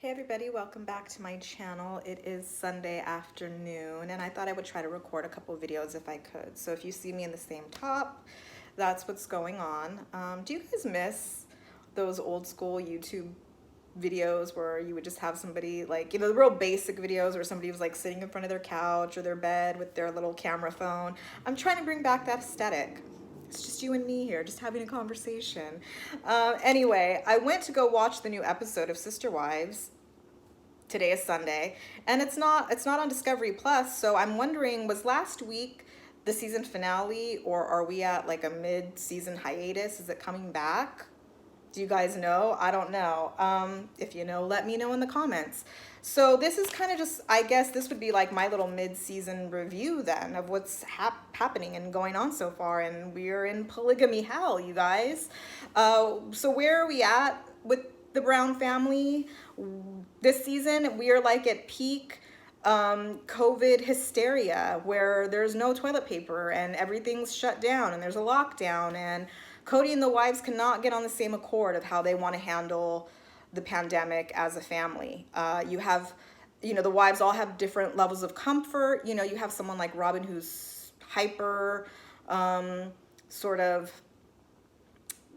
Hey everybody, welcome back to my channel. It is Sunday afternoon and I thought I would try to record a couple videos if I could. So if you see me in the same top, that's what's going on. Do you guys miss those old school YouTube videos where you would just have somebody like, the real basic videos where somebody was like sitting in front of their couch or their bed with their little camera phone? I'm trying to bring back that aesthetic. It's just you and me here, just having a conversation. Anyway, I went to go watch the new episode of Sister Wives. Today is Sunday, and it's not on Discovery Plus. So I'm wondering, was last week the season finale, or are we at like a mid-season hiatus? Is it coming back? Do you guys know? I don't know. If you know, let me know in the comments. So this is kind of just, I guess this would be like my little mid-season review then of what's happening and going on so far. And we're in polygamy hell, you guys. So where are we at with the Brown family this season? We are like at peak COVID hysteria where there's no toilet paper and everything's shut down and there's a lockdown, and Kody and the wives cannot get on the same accord of how they want to handle the pandemic as a family. You have, the wives all have different levels of comfort. You have someone like Robin who's hyper, sort of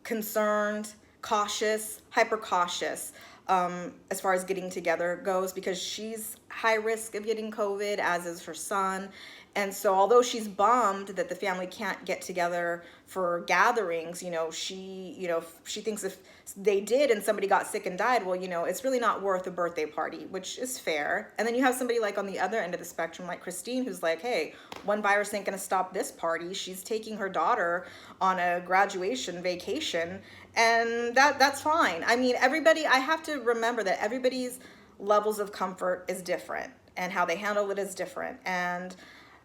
concerned, cautious, hyper cautious, as far as getting together goes, because she's high risk of getting COVID, as is her son. And so although she's bummed that the family can't get together for gatherings, she thinks if they did and somebody got sick and died, well, it's really not worth a birthday party, which is fair. And then you have somebody like on the other end of the spectrum, like Christine, who's like, hey, one virus ain't gonna stop this party. She's taking her daughter on a graduation vacation, and that's fine. I mean, I have to remember that everybody's levels of comfort is different and how they handle it is different. And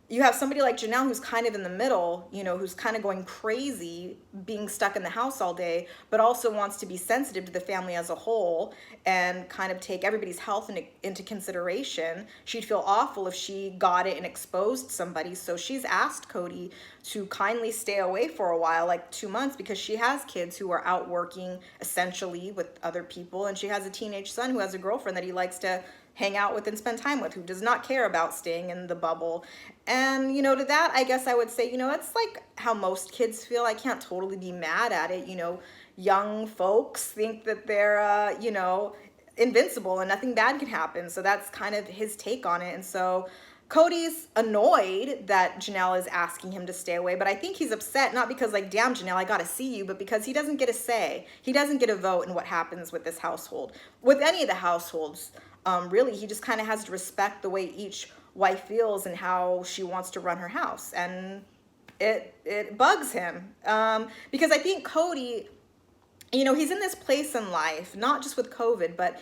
you have somebody like Janelle who's kind of in the middle, who's kind of going crazy being stuck in the house all day, but also wants to be sensitive to the family as a whole and kind of take everybody's health into consideration. She'd feel awful if she got it and exposed somebody. So she's asked Kody to kindly stay away for a while, like 2 months, because she has kids who are out working essentially with other people. And she has a teenage son who has a girlfriend that he likes to hang out with and spend time with, who does not care about staying in the bubble. And to that, I guess I would say, it's like how most kids feel. I can't totally be mad at it. Young folks think that they're invincible and nothing bad can happen. So that's kind of his take on it. And so Kody's annoyed that Janelle is asking him to stay away, but I think he's upset not because like, damn Janelle, I gotta see you, but because he doesn't get a say. He doesn't get a vote in what happens with this household, with any of the households. Really, he just kind of has to respect the way each wife feels and how she wants to run her house. And it bugs him, because I think Kody, he's in this place in life, not just with COVID, but,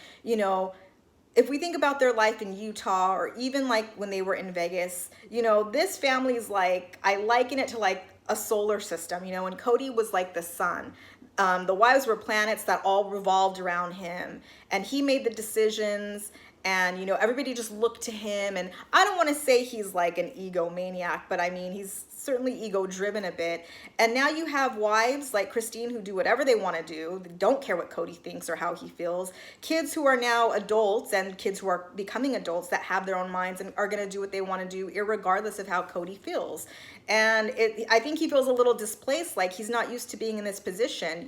if we think about their life in Utah, or even like when they were in Vegas, this family's like, I liken it to like a solar system, and Kody was like the sun. The wives were planets that all revolved around him, and he made the decisions, and everybody just looked to him. And I don't want to say he's like an egomaniac, but I mean, he's certainly ego driven a bit. And now you have wives like Christine who do whatever they want to do. They don't care what Kody thinks or how he feels. Kids who are now adults, and kids who are becoming adults that have their own minds and are going to do what they want to do irregardless of how Kody feels. And I think he feels a little displaced, like he's not used to being in this position,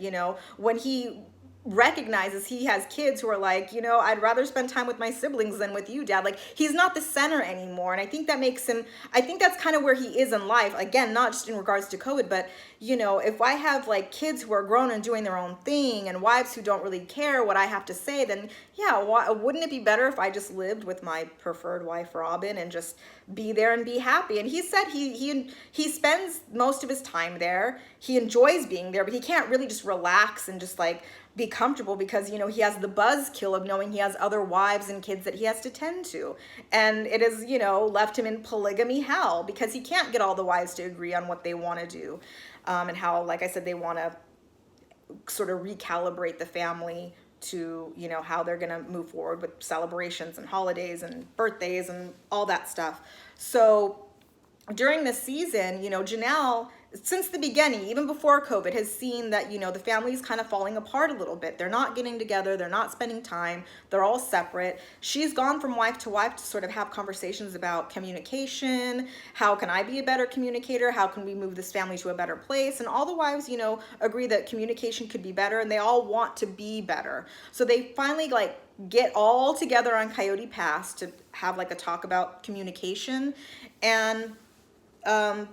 when he recognizes he has kids who are like, I'd rather spend time with my siblings than with you, Dad. Like, he's not the center anymore. And I think that makes him, I think that's kind of where he is in life. Again, not just in regards to COVID, but if I have like kids who are grown and doing their own thing, and wives who don't really care what I have to say, then yeah, wouldn't it be better if I just lived with my preferred wife, Robin, and just be there and be happy? And he said he spends most of his time there. He enjoys being there, but he can't really just relax and just like be comfortable, because he has the buzzkill of knowing he has other wives and kids that he has to tend to, and it has left him in polygamy hell, because he can't get all the wives to agree on what they want to do, and how, like I said, they want to sort of recalibrate the family to how they're going to move forward with celebrations and holidays and birthdays and all that stuff. So during this season, Janelle since the beginning, even before COVID, has seen that, the family's kind of falling apart a little bit. They're not getting together. They're not spending time. They're all separate. She's gone from wife to wife to sort of have conversations about communication. How can I be a better communicator? How can we move this family to a better place? And all the wives, agree that communication could be better, and they all want to be better. So they finally like get all together on Coyote Pass to have like a talk about communication. And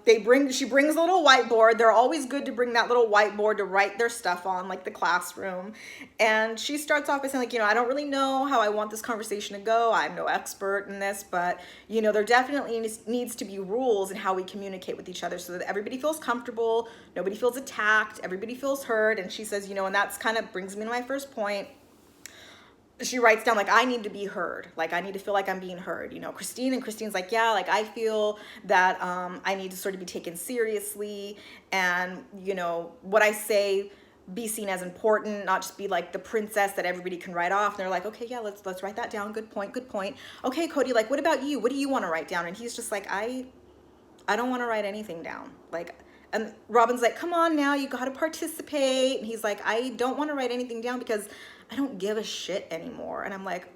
she brings a little whiteboard. They're always good to bring that little whiteboard to write their stuff on, like the classroom. And she starts off by saying, like, I don't really know how I want this conversation to go. I'm no expert in this, but, there definitely needs to be rules in how we communicate with each other so that everybody feels comfortable, nobody feels attacked, everybody feels heard. And she says, and that's kind of brings me to my first point. She writes down, like, I need to be heard. Like, I need to feel like I'm being heard. Christine's like, yeah, like, I feel that I need to sort of be taken seriously. And, what I say be seen as important, not just be like the princess that everybody can write off. And they're like, okay, yeah, let's write that down. Good point. Okay, Kody, like, what about you? What do you want to write down? And he's just like, I don't want to write anything down. Like, and Robin's like, come on now, you got to participate. And he's like, I don't want to write anything down because I don't give a shit anymore. And I'm like,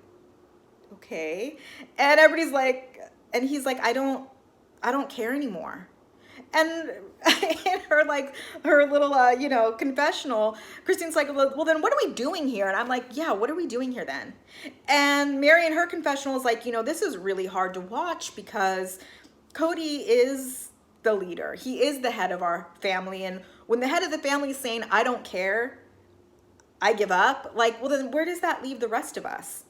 okay. And everybody's like, and he's like, I don't care anymore. And in her little, confessional, Christine's like, well, then what are we doing here? And I'm like, yeah, what are we doing here then? And Mary in her confessional is like, this is really hard to watch because Kody is the leader. He is the head of our family. And when the head of the family is saying, I don't care, I give up, like, well, then where does that leave the rest of us?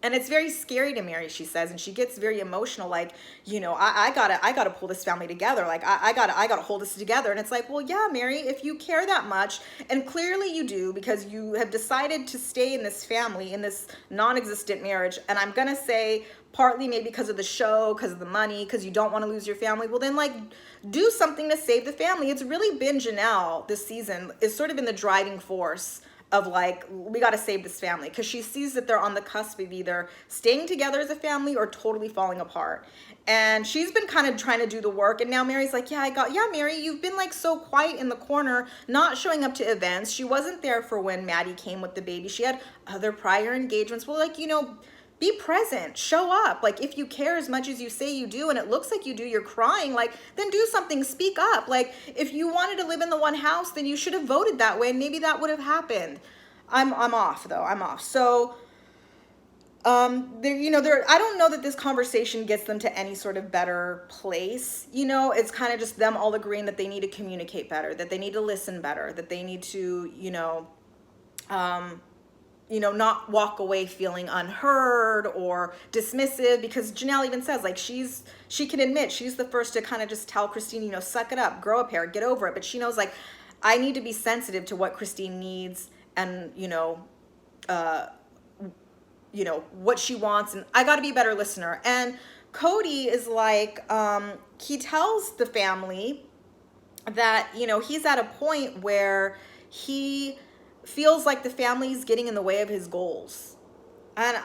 And it's very scary to Mary, she says, and she gets very emotional, like, I gotta pull this family together. Like, I gotta hold this together. And it's like, well, yeah, Mary, if you care that much, and clearly you do, because you have decided to stay in this family, in this non-existent marriage, and I'm gonna say partly maybe because of the show, because of the money, because you don't want to lose your family, well then, like, do something to save the family. It's really been Janelle this season is sort of been the driving force of like, we got to save this family, because she sees that they're on the cusp of either staying together as a family or totally falling apart. And she's been kind of trying to do the work. And now Mary's like, yeah, Mary, you've been like so quiet in the corner, not showing up to events. She wasn't there for when Maddie came with the baby. She had other prior engagements. Well, like, be present, show up. Like, if you care as much as you say you do, and it looks like you do, you're crying, like, then do something, speak up. Like, if you wanted to live in the one house, then you should have voted that way, and maybe that would have happened. I'm off though, I'm off. So, I don't know that this conversation gets them to any sort of better place. It's kind of just them all agreeing that they need to communicate better, that they need to listen better, that they need to, not walk away feeling unheard or dismissive, because Janelle even says, like, she can admit she's the first to kind of just tell Christine, suck it up, grow a pair, get over it. But she knows, like, I need to be sensitive to what Christine needs and, what she wants. And I got to be a better listener. And Kody is like, he tells the family that, he's at a point where he feels like the family's getting in the way of his goals. And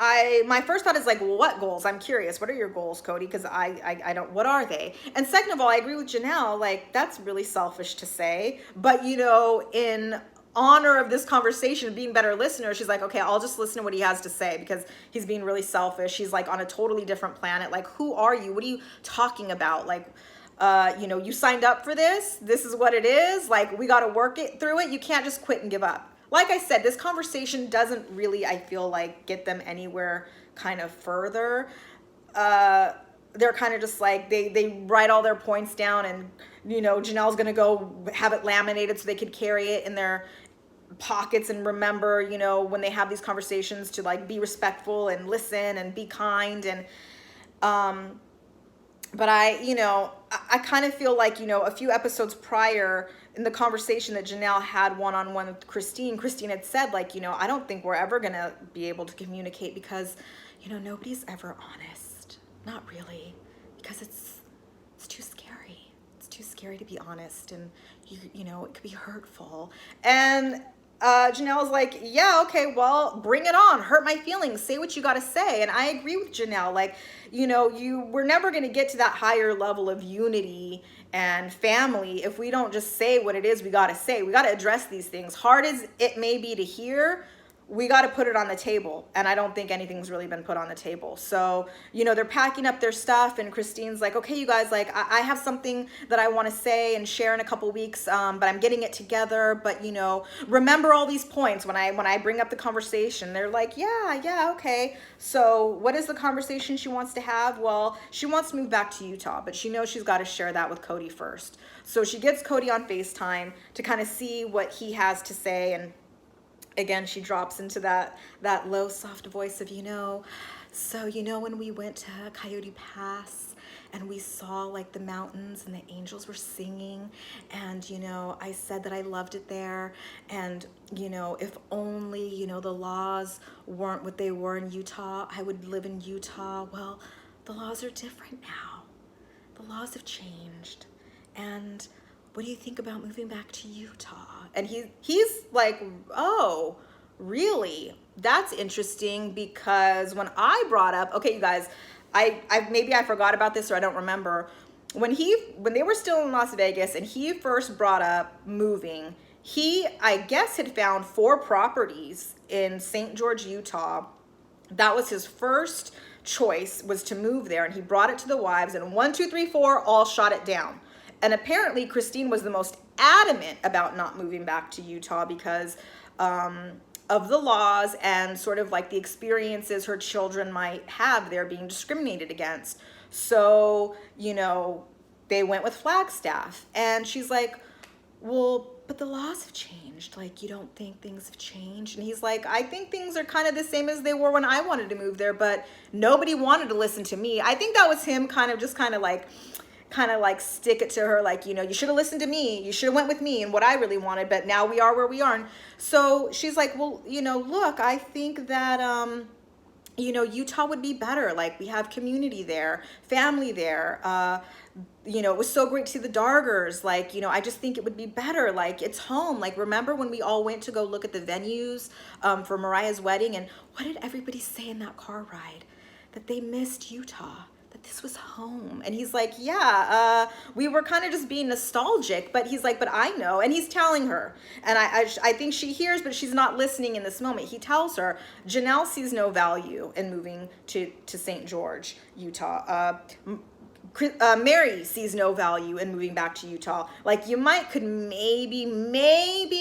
my first thought is like, well, what goals? I'm curious. What are your goals, Kody? Because I don't, what are they? And second of all, I agree with Janelle. Like, that's really selfish to say. But, in honor of this conversation, being better listener, she's like, okay, I'll just listen to what he has to say, because he's being really selfish. He's like on a totally different planet. Like, who are you? What are you talking about? Like, you signed up for this. This is what it is. Like, we got to work it through it. You can't just quit and give up. Like I said, this conversation doesn't really, I feel like, get them anywhere kind of further. They're kind of just like, they write all their points down, and, Janelle's going to go have it laminated so they could carry it in their pockets and remember, when they have these conversations, to like be respectful and listen and be kind. And, but I kind of feel like, a few episodes prior, in the conversation that Janelle had one-on-one with Christine had said, like, I don't think we're ever going to be able to communicate because, nobody's ever honest. Not really. Because it's too scary. It's too scary to be honest. And, it could be hurtful. And Janelle's like, yeah, okay, well, bring it on. Hurt my feelings. Say what you got to say. And I agree with Janelle. Like, we're never going to get to that higher level of unity and family, if we don't just say what it is we got to say, we got to address these things. Hard as it may be to hear, we got to put it on the table. And I don't think anything's really been put on the table. So, they're packing up their stuff, and Christine's like, okay, you guys, like, I have something that I want to say and share in a couple weeks, but I'm getting it together. But, remember all these points when I bring up the conversation. They're like, yeah, okay. So what is the conversation she wants to have? Well, she wants to move back to Utah, but she knows she's got to share that with Kody first. So she gets Kody on FaceTime to kind of see what he has to say. And again, she drops into that low, soft voice of, so when we went to Coyote Pass and we saw like the mountains and the angels were singing, and I said that I loved it there, and if only the laws weren't what they were in Utah, I would live in Utah. Well, the laws are different now. The laws have changed, and what do you think about moving back to Utah? And he's like, oh, really? That's interesting, because when I brought up, okay, you guys, I maybe I forgot about this, or I don't remember. When they were still in Las Vegas and he first brought up moving, he, I guess, had found 4 properties in St. George, Utah. That was his first choice, was to move there. And he brought it to the wives, and 1, 2, 3, 4 all shot it down. And apparently Christine was the most adamant about not moving back to Utah because of the laws and sort of like the experiences her children might have there being discriminated against. So, they went with Flagstaff. And she's like, well, but the laws have changed. Like, you don't think things have changed? And he's like, I think things are kind of the same as they were when I wanted to move there, but nobody wanted to listen to me. I think that was him kind of like stick it to her, like, you should have listened to me, you should have went with me and what I really wanted, but now we are where we are. And so she's like, well, look, I think that Utah would be better. Like, we have community there, family there. It was so great to see the Dargers. Like, I just think it would be better. Like, it's home. Like, remember when we all went to go look at the venues for Mariah's wedding, and what did everybody say in that car ride? That they missed Utah. This was home. And he's like, yeah, we were kind of just being nostalgic, but he's like, but I know. And he's telling her, and I think she hears, but she's not listening in this moment. He tells her, Janelle sees no value in moving to St. George, Utah. Mary sees no value in moving back to Utah. Like, you could maybe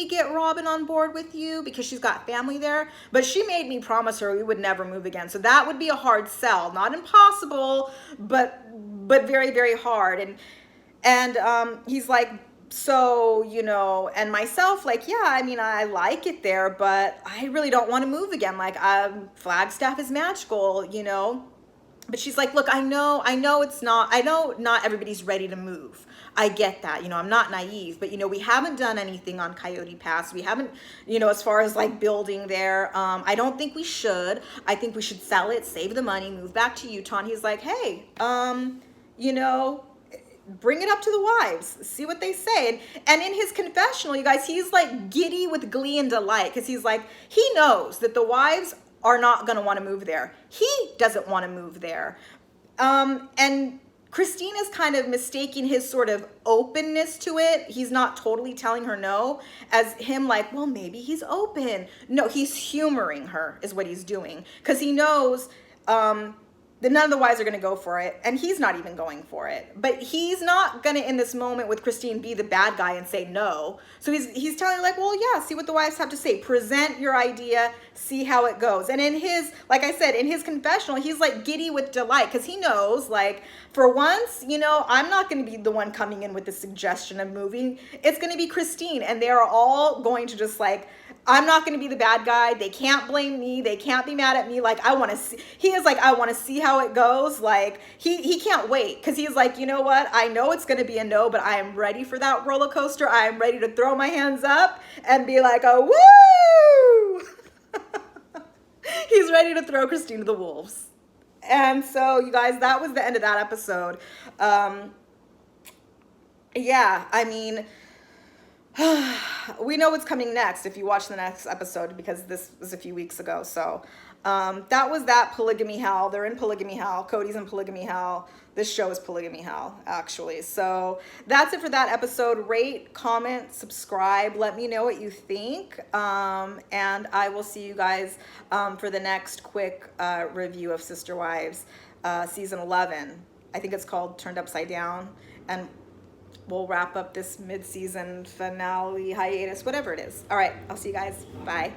get Robin on board with you because she's got family there, but she made me promise her we would never move again. So that would be a hard sell. Not impossible, but very, very hard. And he's like, so, and myself, like, yeah, I mean, I like it there, but I really don't want to move again. Like, Flagstaff is magical, But she's like, look, I know not everybody's ready to move. I get that. I'm not naive, but, we haven't done anything on Coyote Pass. We haven't, as far as like building there. I don't think we should. I think we should sell it, save the money, move back to Utah. And he's like, hey, bring it up to the wives, see what they say. And in his confessional, you guys, he's like giddy with glee and delight, because he's like, he knows that the wives are not going to want to move there. He doesn't want to move there. And Christine is kind of mistaking his sort of openness to it. He's not totally telling her no, as him like, well, maybe he's open. No, he's humoring her is what he's doing, because he knows that none of the wives are going to go for it, and he's not even going for it. But he's not going to, in this moment with Christine, be the bad guy and say no. So he's telling her, like, well, yeah, see what the wives have to say. Present your idea, see how it goes. And in his, like I said, in his confessional, he's like giddy with delight, because he knows, like, for once, I'm not going to be the one coming in with the suggestion of moving. It's going to be Christine, and they're all going to just like, I'm not going to be the bad guy. They can't blame me. They can't be mad at me. Like, I want to see, he is like, I want to see how it goes. Like, he can't wait, because he's like, you know what? I know it's going to be a no, but I am ready for that roller coaster. I am ready to throw my hands up and be like, oh, woo! He's ready to throw Christine to the wolves. And so, you guys, that was the end of that episode. Yeah, I mean, we know what's coming next if you watch the next episode, because this was a few weeks ago. So That was that polygamy hell. They're in polygamy hell. Kody's in polygamy hell. This show is polygamy hell, actually. So that's it for that episode. Rate, comment, subscribe. Let me know what you think. And I will see you guys for the next quick review of Sister Wives season 11. I think it's called Turned Upside Down. And we'll wrap up this mid-season finale hiatus, whatever it is. All right, I'll see you guys. Bye.